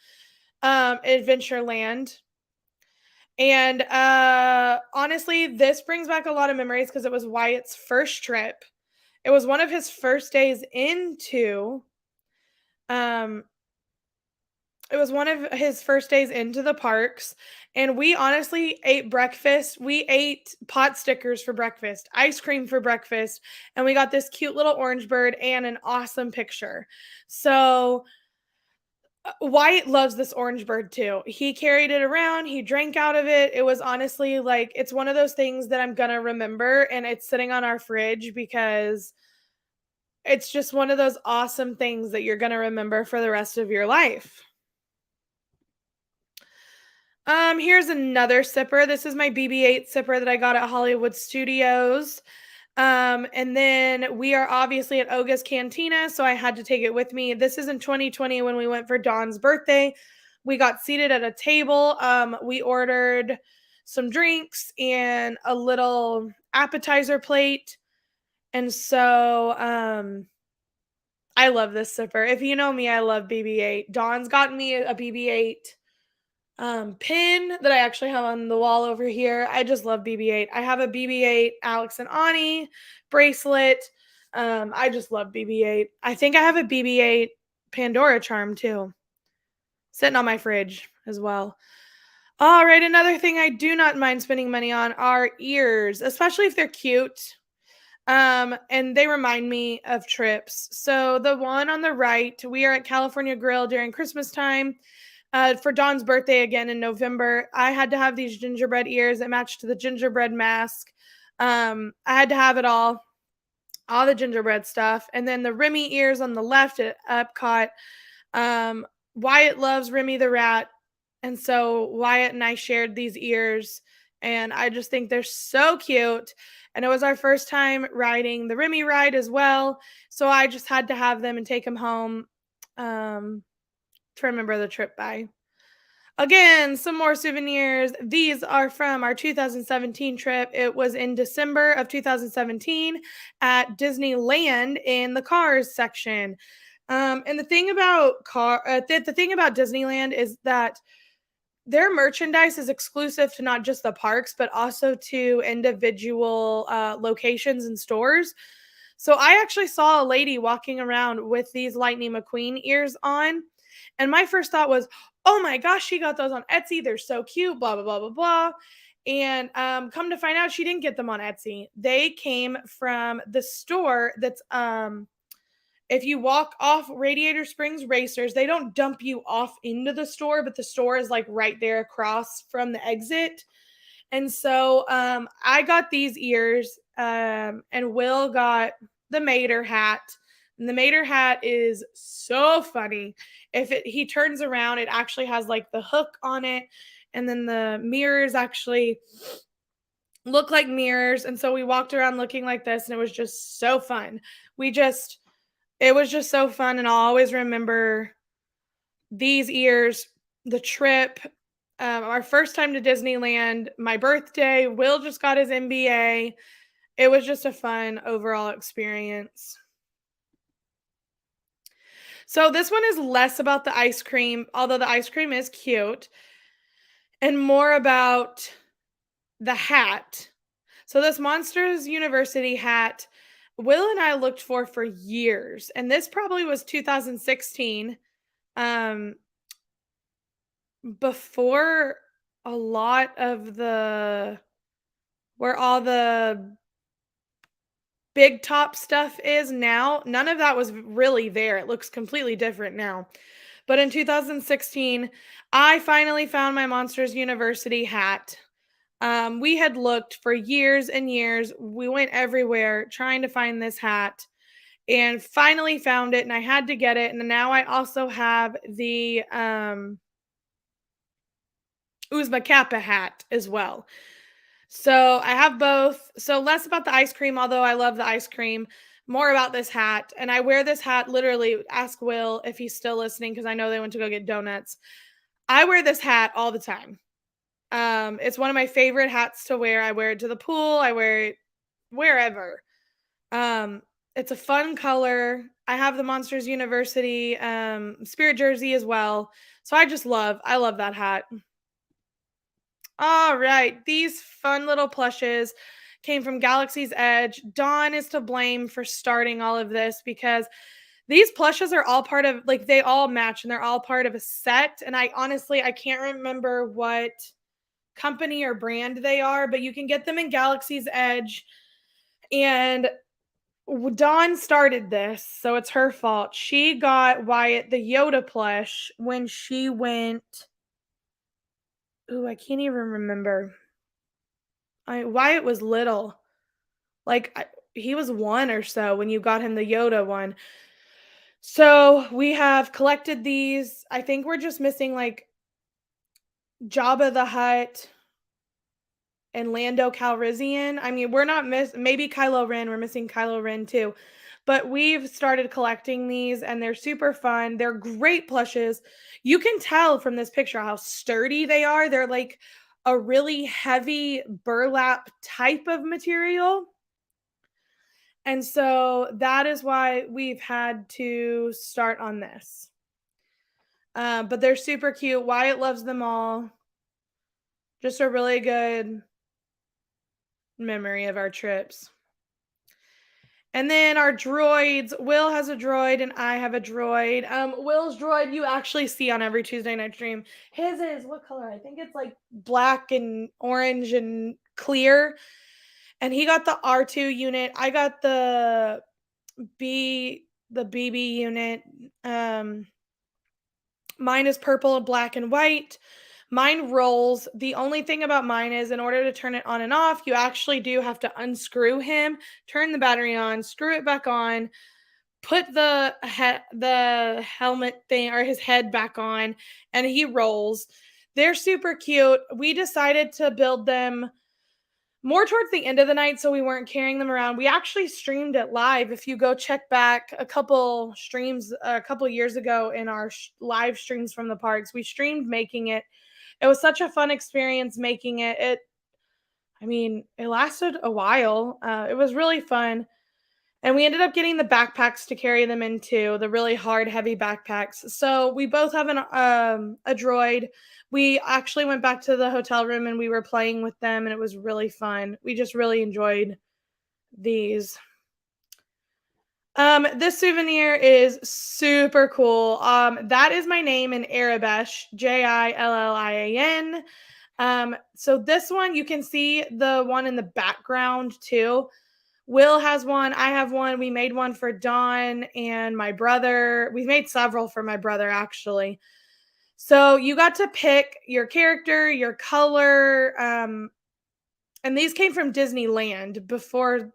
Adventureland. And honestly, this brings back a lot of memories because it was Wyatt's first trip. It was one of his first days into it was one of his first days into the parks, and we honestly ate breakfast. We ate pot stickers for breakfast, ice cream for breakfast, and we got this cute little orange bird and an awesome picture. So, Wyatt loves this orange bird too. He carried it around, he drank out of it. It was honestly like, it's one of those things that I'm gonna remember, and it's sitting on our fridge because it's just one of those awesome things that you're gonna remember for the rest of your life. Here's another sipper. This is my BB-8 sipper that I got at Hollywood Studios. And then we are obviously at Oga's Cantina, so I had to take it with me. This is in 2020 when we went for Dawn's birthday. We got seated at a table. We ordered some drinks and a little appetizer plate. And so I love this sipper. If you know me, I love BB-8. Dawn's gotten me a BB-8 pin that I actually have on the wall over here. I just love BB-8. I have a BB-8 Alex and Ani bracelet. I just love BB-8. I think I have a BB-8 Pandora charm too, sitting on my fridge as well. All right, another thing I do not mind spending money on are ears, especially if they're cute. And they remind me of trips. So the one on the right, we are at California Grill during Christmas time. For Dawn's birthday again in November, I had to have these gingerbread ears that matched the gingerbread mask. I had to have it all the gingerbread stuff. And then the Remy ears on the left at Epcot. Wyatt loves Remy the rat. And so Wyatt and I shared these ears. And I just think they're so cute. And it was our first time riding the Remy ride as well. So I just had to have them and take them home to remember the trip by. Again, some more souvenirs. These are from our 2017 trip. It was in December of 2017 at Disneyland in the Cars section. And the thing about the thing about Disneyland is that their merchandise is exclusive to not just the parks, but also to individual locations and stores. So I actually saw a lady walking around with these Lightning McQueen ears on. And my first thought was, oh my gosh, she got those on Etsy. They're so cute, blah, blah, blah, blah, blah. And come to find out, she didn't get them on Etsy. They came from the store that's if you walk off Radiator Springs Racers, they don't dump you off into the store, but the store is like right there across from the exit. And so I got these ears, and Will got the Mater hat. And the Mater hat is so funny. He turns around, it actually has like the hook on it, and then the mirrors actually look like mirrors. And so we walked around looking like this, and it was just so fun. It was just so fun, and I'll always remember these ears, the trip, our first time to Disneyland, my birthday. Will just got his MBA. It was just a fun overall experience. So this one is less about the ice cream, although the ice cream is cute, and more about the hat. So this Monsters University hat, Will and I looked for years, and this probably was 2016, before a lot of where all the big top stuff is now. None of that was really there. It looks completely different now. But in 2016, I finally found my Monsters University hat. We had looked for years and years. We went everywhere trying to find this hat and finally found it, and I had to get it. And now I also have the Uzma Kappa hat as well. So I have both. So less about the ice cream, although I love the ice cream, more about this hat. And I wear this hat literally, ask Will if he's still listening, because I know they went to go get donuts. I wear this hat all the time. It's one of my favorite hats to wear. I wear it to the pool. I wear it wherever. It's a fun color. I have the Monsters University spirit jersey as well. So I love that hat. All right, these fun little plushes came from Galaxy's Edge. Dawn is to blame for starting all of this because these plushes are all part of, like, they all match and they're all part of a set. And I can't remember what company or brand they are, but you can get them in Galaxy's Edge. And Dawn started this, so it's her fault. She got Wyatt the Yoda plush when she went. Ooh, I can't even remember. Wyatt was little. He was 1 or so when you got him the Yoda one. So we have collected these. I think we're just missing like Jabba the Hutt and Lando Calrissian. I mean, we're not maybe Kylo Ren. We're missing Kylo Ren too. But we've started collecting these and they're super fun. They're great plushes. You can tell from this picture how sturdy they are. They're like a really heavy burlap type of material. And so that is why we've had to start on this. But they're super cute. Wyatt loves them all. Just a really good memory of our trips. And then our droids. Will has a droid and I have a droid. Will's droid you actually see on every Tuesday night stream. His is what color? I think it's like black and orange and clear. And he got the R2 unit. I got the BB unit. Mine is purple, black, and white. Mine rolls. The only thing about mine is in order to turn it on and off, you actually do have to unscrew him, turn the battery on, screw it back on, put the helmet thing or his head back on, and he rolls. They're super cute. We decided to build them more towards the end of the night, so we weren't carrying them around. We actually streamed it live. If you go check back a couple streams a couple years ago in our live streams from the parks, we streamed making it. It was such a fun experience making it. It lasted a while. It was really fun. And we ended up getting the backpacks to carry them into, the really hard, heavy backpacks. So we both have a droid. We actually went back to the hotel room and we were playing with them, and it was really fun. We just really enjoyed these. This souvenir is super cool. That is my name in Arabic, Jillian. So this one, you can see the one in the background too. Will has one. I have one. We made one for Dawn and my brother. We've made several for my brother, actually. So you got to pick your character, your color. And these came from Disneyland before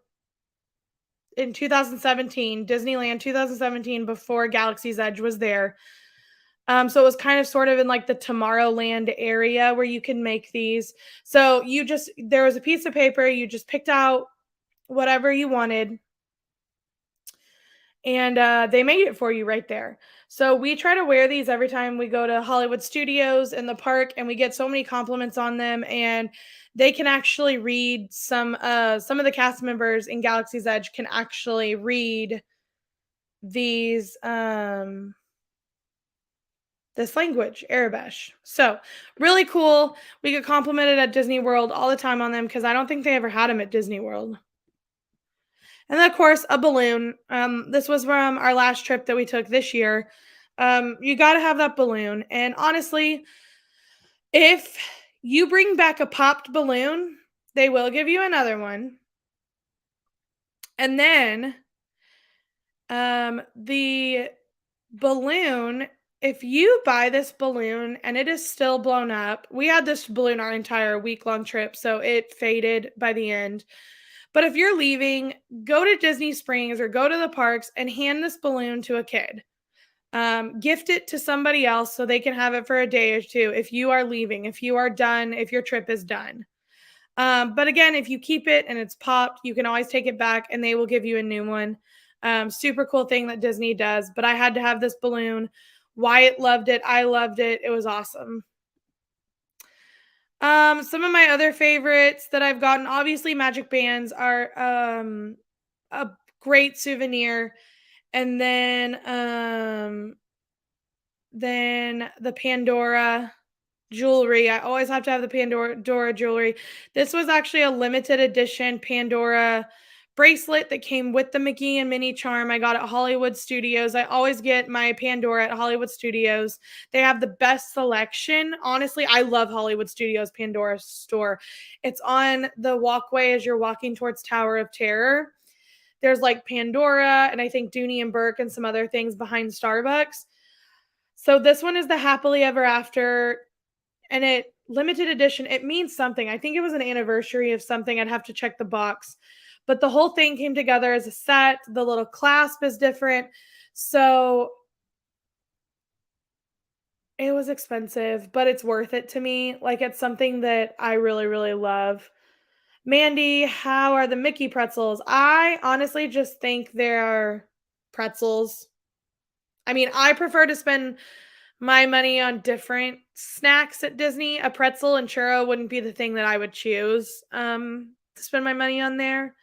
in 2017, Disneyland 2017, before Galaxy's Edge was there. So it was kind of sort of in like the Tomorrowland area where you can make these. So there was a piece of paper. You just picked out whatever you wanted. And they made it for you right there. So we try to wear these every time we go to Hollywood Studios in the park, and we get so many compliments on them. And they can actually read some of the cast members in Galaxy's Edge can actually read these this language, Arabic. So really cool. We get complimented at Disney World all the time on them because I don't think they ever had them at Disney World. And then, of course, a balloon. This was from our last trip that we took this year. You got to have that balloon. And honestly, if you bring back a popped balloon, they will give you another one. And then the balloon, if you buy this balloon and it is still blown up, we had this balloon our entire week-long trip, so it faded by the end. But if you're leaving, go to Disney Springs or go to the parks and hand this balloon to a kid. Gift it to somebody else so they can have it for a day or two if you are leaving, if you are done, if your trip is done. But again, if you keep it and it's popped, you can always take it back and they will give you a new one. Super cool thing that Disney does. But I had to have this balloon. Wyatt loved it. I loved it. It was awesome. Some of my other favorites that I've gotten, obviously magic bands are a great souvenir. And then the Pandora Jewelry. I always have to have the Pandora Jewelry. This was actually a limited edition Pandora bracelet that came with the Mcqueen mini charm I got at Hollywood Studios. I always get my Pandora at Hollywood Studios. They have the best selection. Honestly, I love Hollywood Studios Pandora store. It's on the walkway as you're walking towards Tower of Terror. there's like Pandora and I think Dooney and Burke and some other things behind Starbucks. So this one is the Happily Ever After, and it limited edition. It means something. I think it was an anniversary of something. I'd have to check the box. But the whole thing came together as a set. The little clasp is different. So it was expensive, but it's worth it to me. Like, it's something that I really, really love. Mandy, how are the Mickey pretzels? I honestly just think they're pretzels. I mean, I prefer to spend my money on different snacks at Disney. A pretzel and churro wouldn't be the thing that I would choose to spend my money on there.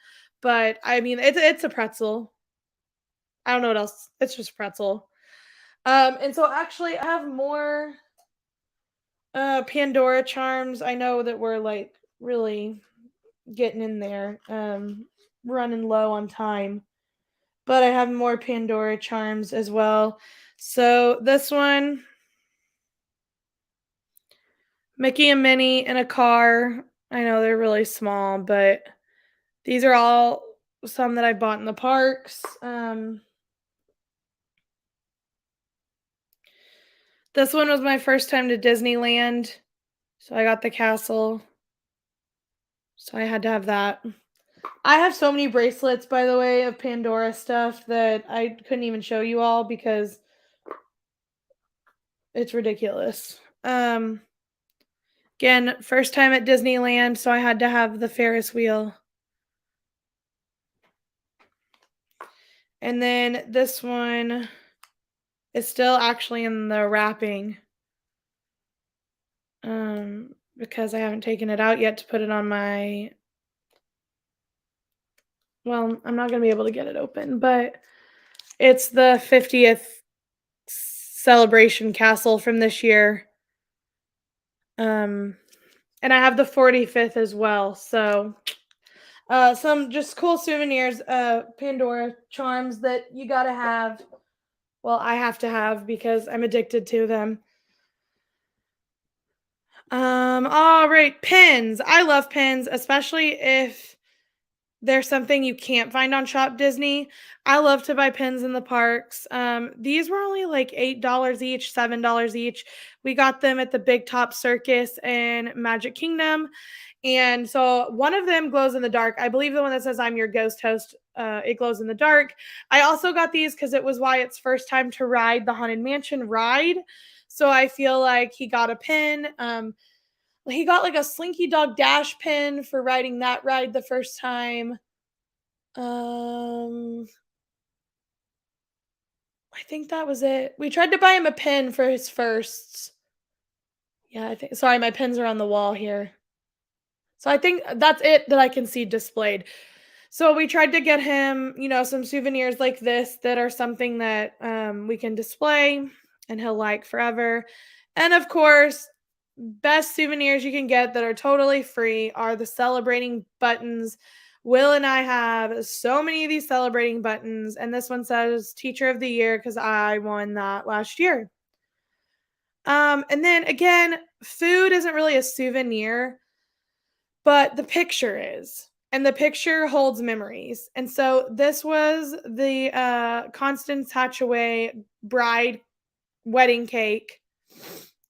But I mean, it's a pretzel. I don't know what else. It's just pretzel. And so actually I have more Pandora charms. I know that we're like really getting in there, running low on time. But I have more Pandora charms as well. So this one, Mickey and Minnie in a car. I know they're really small, but these are all some that I bought in the parks. This one was my first time to Disneyland, so I got the castle. So I had to have that. I have so many bracelets, by the way, of Pandora stuff that I couldn't even show you all because it's ridiculous. Again, first time at Disneyland, so I had to have the Ferris wheel. And then this one is still actually in the wrapping. Because I haven't taken it out yet to put it on my, well, I'm not going to be able to get it open, but it's the 50th celebration castle from this year. And I have the 45th as well. So some just cool souvenirs, Pandora charms that you got to have. Well, I have to have because I'm addicted to them. All right, pins. I love pins, especially if there's something you can't find on Shop Disney. I love to buy pins in the parks. These were only like $8 each, $7 each. We got them at the Big Top Circus in Magic Kingdom. And so one of them glows in the dark. I believe the one that says I'm your ghost host, it glows in the dark. I also got these because it was Wyatt's first time to ride the Haunted Mansion ride. So I feel like he got a pin. He got like a Slinky Dog Dash pin for riding that ride the first time. I think that was it. We tried to buy him a pin for his firsts. Yeah, I think. Sorry, my pins are on the wall here. So I think that's it that I can see displayed. So we tried to get him, some souvenirs like this that are something that we can display and he'll like forever. And of course, best souvenirs you can get that are totally free are the celebrating buttons. Will and I have so many of these celebrating buttons, and this one says Teacher of the Year because I won that last year. And then again, food isn't really a souvenir, but the picture is. And the picture holds memories. And so this was the Constance Hatchaway bride wedding cake.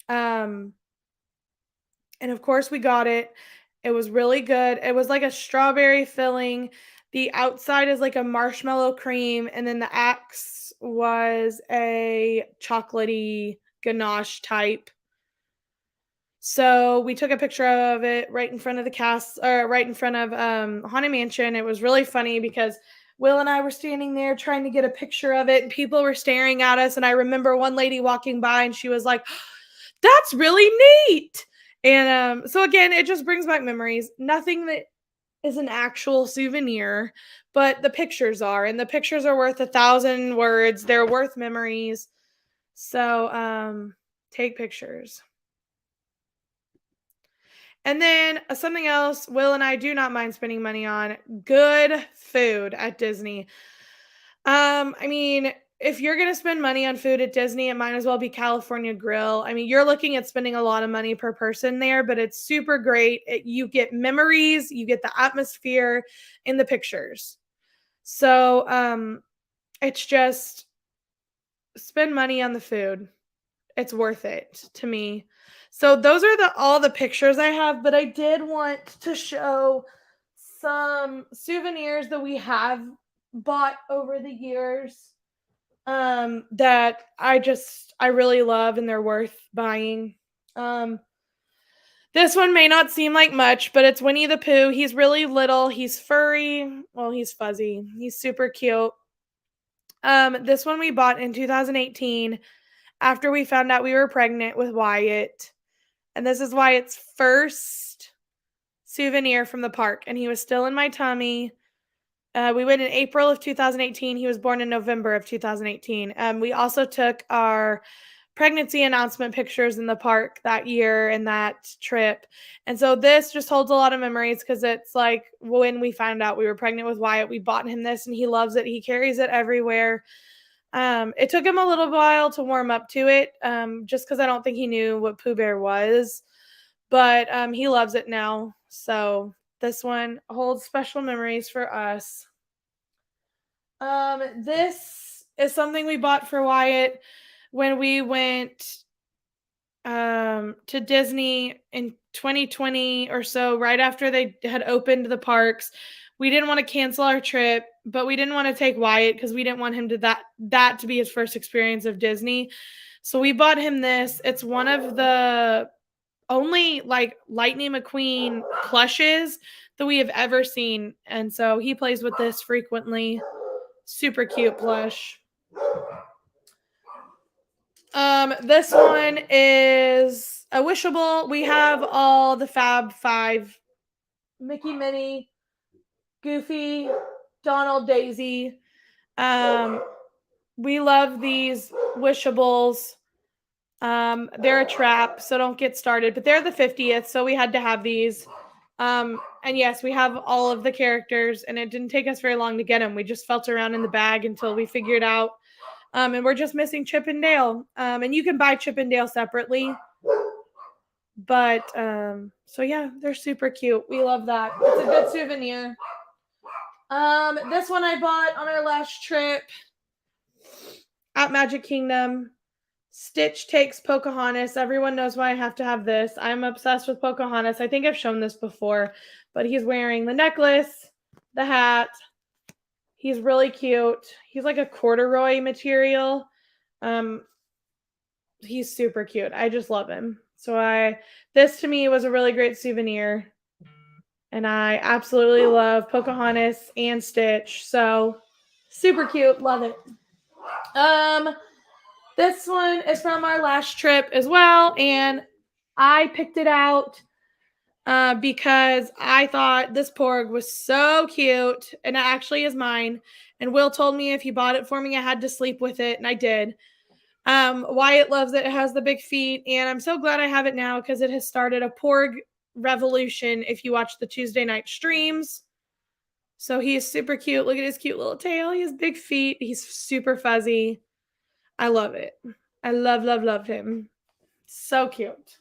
And of course we got it. It was really good. It was like a strawberry filling. The outside is like a marshmallow cream. And then the axe was a chocolatey ganache type. So we took a picture of it right in front of the cast, or right in front of Haunted Mansion. It was really funny because Will and I were standing there trying to get a picture of it, and people were staring at us. And I remember one lady walking by, and she was like, "That's really neat." And so again, it just brings back memories. Nothing that is an actual souvenir, but the pictures are, and the pictures are worth 1,000 words. They're worth memories. So take pictures. And then something else Will and I do not mind spending money on, good food at Disney. I mean, if you're going to spend money on food at Disney, it might as well be California Grill. I mean, you're looking at spending a lot of money per person there, but it's super great. You get memories, you get the atmosphere in the pictures. So it's just spend money on the food. It's worth it to me. So those are all the pictures I have, but I did want to show some souvenirs that we have bought over the years that I really love and they're worth buying. Um this one may not seem like much, but it's Winnie the Pooh. He's really little, he's furry, well, he's fuzzy. He's super cute. This one we bought in 2018 after we found out we were pregnant with Wyatt. And this is Wyatt's first souvenir from the park. And he was still in my tummy. We went in April of 2018. He was born in November of 2018. We also took our pregnancy announcement pictures in the park that year and that trip. And so this just holds a lot of memories because it's like when we found out we were pregnant with Wyatt, we bought him this and he loves it. He carries it everywhere. It took him a little while to warm up to it, just because I don't think he knew what Pooh Bear was. But he loves it now. So this one holds special memories for us. This is something we bought for Wyatt when we went to Disney in 2020 or so, right after they had opened the parks. We didn't want to cancel our trip, but we didn't want to take Wyatt because we didn't want him to that to be his first experience of Disney. So we bought him this. It's one of the only like Lightning McQueen plushes that we have ever seen. And so he plays with this frequently. Super cute plush. This one is a wishable. We have all the Fab Five: Mickey, Minnie, Goofy, Donald, Daisy. We love these wishables. They're a trap, so don't get started. But they're the 50th, so we had to have these. And yes, we have all of the characters, and it didn't take us very long to get them. We just felt around in the bag until we figured out. And we're just missing Chip and Dale. And you can buy Chip and Dale separately. But so yeah, they're super cute. We love that. It's a good souvenir. This one I bought on our last trip at Magic Kingdom. Stitch takes Pocahontas. Everyone knows why I have to have this. I'm obsessed with Pocahontas. I think I've shown this before, but he's wearing the necklace, the hat. He's really cute. He's like a corduroy material. He's super cute. I just love him. So this to me was a really great souvenir. And I absolutely love Pocahontas and Stitch. So super cute. Love it. This one is from our last trip as well. And I picked it out because I thought this porg was so cute. And it actually is mine. And Will told me if he bought it for me, I had to sleep with it. And I did. Wyatt loves it. It has the big feet. And I'm so glad I have it now because it has started a porg revolution if you watch the Tuesday night streams. So he is super cute. Look at his cute little tail. He has big feet. He's super fuzzy. I love it. I love him. So cute.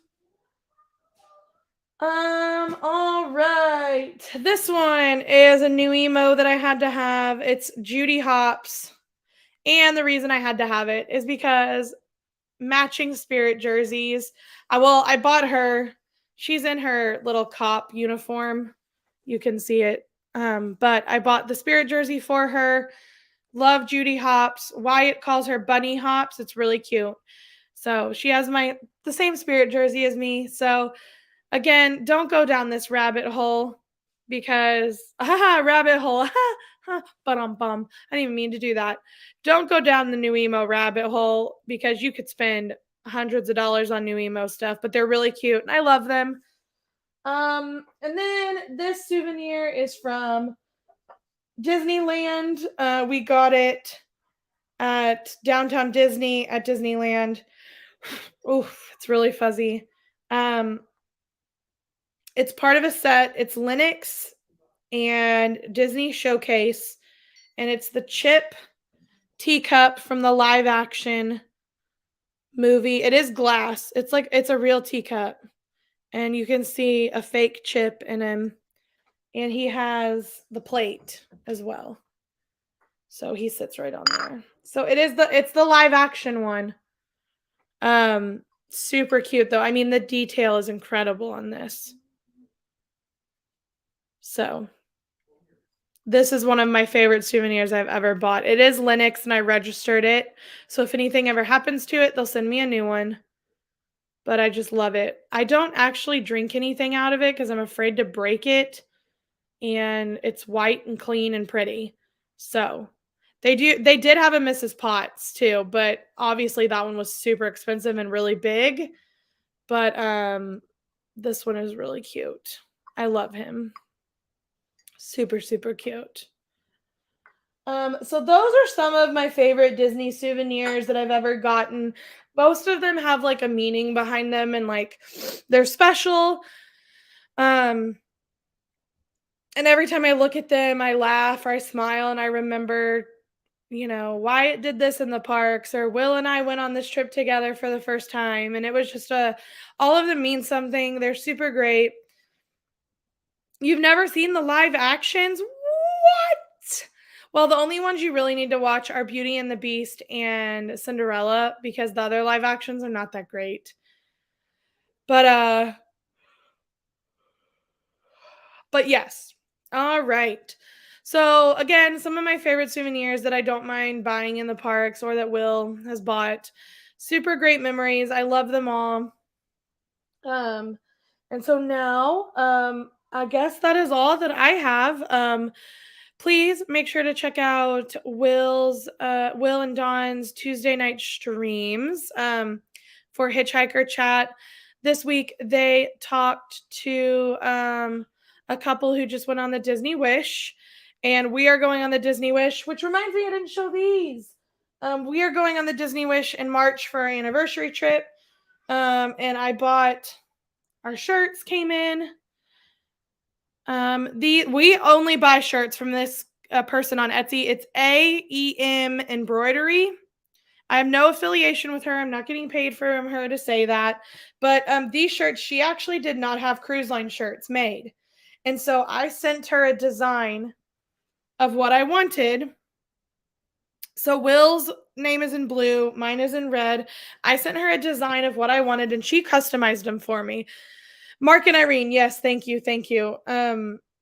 All right. This one is a new emo that I had to have. It's Judy Hopps. And the reason I had to have it is because matching Spirit jerseys. I bought her. She's in her little cop uniform. You can see it. But I bought the Spirit jersey for her. Love Judy Hopps. Wyatt calls her Bunny Hopps. It's really cute. So she has the same Spirit jersey as me. So again, don't go down this rabbit hole because rabbit hole. Bum. I didn't even mean to do that. Don't go down the new emo rabbit hole because you could spend hundreds of dollars on new emo stuff, but they're really cute and I love them. And then this souvenir is from Disneyland. We got it at Downtown Disney at Disneyland. Oof, it's really fuzzy. It's part of a set. It's Linux and Disney Showcase, and it's the Chip teacup from the live action movie. It is glass. It's a real teacup, and you can see a fake Chip in him, and he has the plate as well. So he sits right on there. So it's the live action one. Super cute though. I mean, the detail is incredible on this. So this is one of my favorite souvenirs I've ever bought. It is Linux and I registered it. So if anything ever happens to it, they'll send me a new one. But I just love it. I don't actually drink anything out of it because I'm afraid to break it. And it's white and clean and pretty. So they did have a Mrs. Potts too, but obviously that one was super expensive and really big. But this one is really cute. I love him. Super, super cute. So those are some of my favorite Disney souvenirs that I've ever gotten. Most of them have like a meaning behind them and like they're special. And every time I look at them, I laugh or I smile and I remember, Wyatt did this in the parks, or Will and I went on this trip together for the first time. And it was just all of them mean something. They're super great. You've never seen the live actions? What? Well, the only ones you really need to watch are Beauty and the Beast and Cinderella because the other live actions are not that great. But yes. All right. So again, some of my favorite souvenirs that I don't mind buying in the parks or that Will has bought. Super great memories. I love them all. And so now, I guess that is all that I have. Please make sure to check out Will and Dawn's Tuesday night streams for Hitchhiker Chat. This week they talked to a couple who just went on the Disney Wish, and we are going on the Disney Wish, which reminds me I didn't show these. We are going on the Disney Wish in March for our anniversary trip, and I bought our shirts came in. We only buy shirts from this person on Etsy. It's AEM Embroidery. I have no affiliation with her. I'm not getting paid from her to say that. But these shirts, she actually did not have cruise line shirts made. And so I sent her a design of what I wanted. So Will's name is in blue. Mine is in red. I sent her a design of what I wanted, and she customized them for me. Mark and Irene, yes, thank you.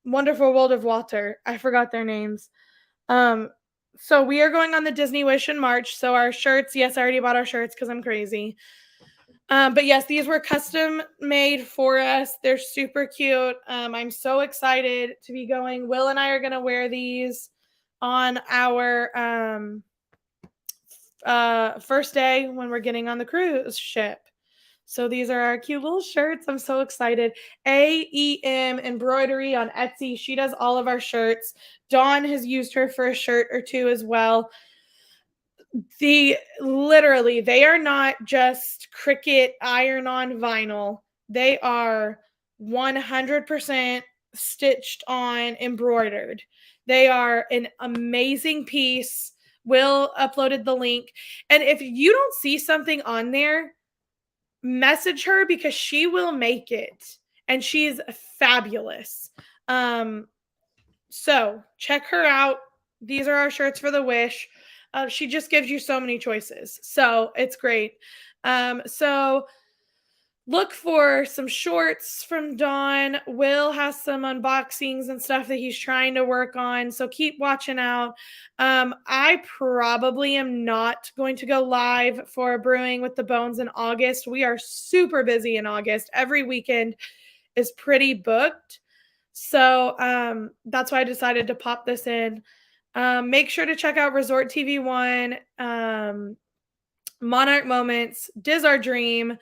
Wonderful World of Walter. I forgot their names. So we are going on the Disney Wish in March. So our shirts, yes, I already bought our shirts because I'm crazy. But yes, these were custom made for us. They're super cute. I'm so excited to be going. Will and I are going to wear these on our first day when we're getting on the cruise ship. So these are our cute little shirts. I'm so excited. AEM Embroidery on Etsy. She does all of our shirts. Dawn has used her for a shirt or two as well. They are not just Cricut iron-on vinyl. They are 100% stitched on, embroidered. They are an amazing piece. Will uploaded the link. And if you don't see something on there, message her because she will make it. And she's fabulous. So check her out. These are our shirts for the Wish. She just gives you so many choices. So it's great. So look for some shorts from Dawn. Will has some unboxings and stuff that he's trying to work on. So keep watching out. I probably am not going to go live for Brewing with the Bones in August. We are super busy in August. Every weekend is pretty booked. So that's why I decided to pop this in. Make sure to check out Resort TV 1, Monarch Moments, Diz Our Dream,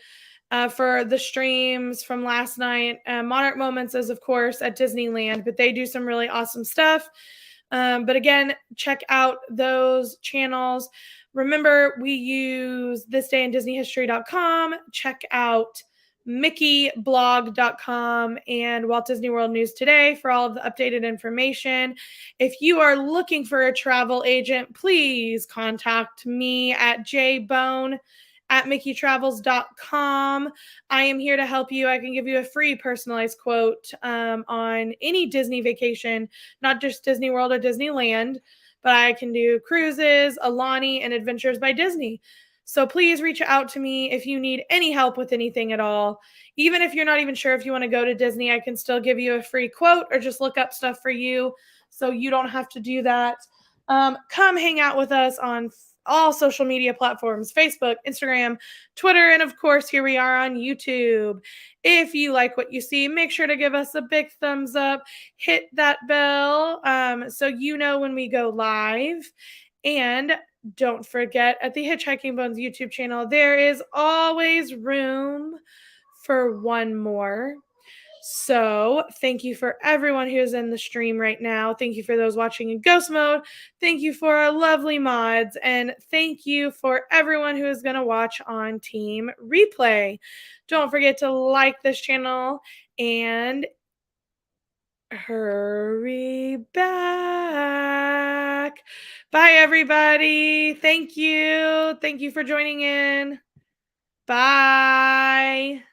for the streams from last night. Monarch Moments is, of course, at Disneyland, but they do some really awesome stuff. But again, check out those channels. Remember, we use thisdayindisneyhistory.com. Check out mickeyblog.com and Walt Disney World News Today for all of the updated information. If you are looking for a travel agent, please contact me at jbone@mickeytravels.com. I am here to help you. I can give you a free personalized quote on any Disney vacation, not just Disney World or Disneyland, but I can do cruises, Alani, and Adventures by Disney. So please reach out to me if you need any help with anything at all. Even if you're not even sure if you want to go to Disney, I can still give you a free quote or just look up stuff for you so you don't have to do that. Come hang out with us on all social media platforms, Facebook, Instagram, Twitter, and of course, here we are on YouTube. If you like what you see, make sure to give us a big thumbs up, hit that bell so you know when we go live. And don't forget, at the Hitchhiking Bones YouTube channel, there is always room for one more. So thank you for everyone who's in the stream right now. Thank you for those watching in ghost mode. Thank you for our lovely mods. And thank you for everyone who is going to watch on Team Replay. Don't forget to like this channel and hurry back. Bye, everybody. Thank you. Thank you for joining in. Bye.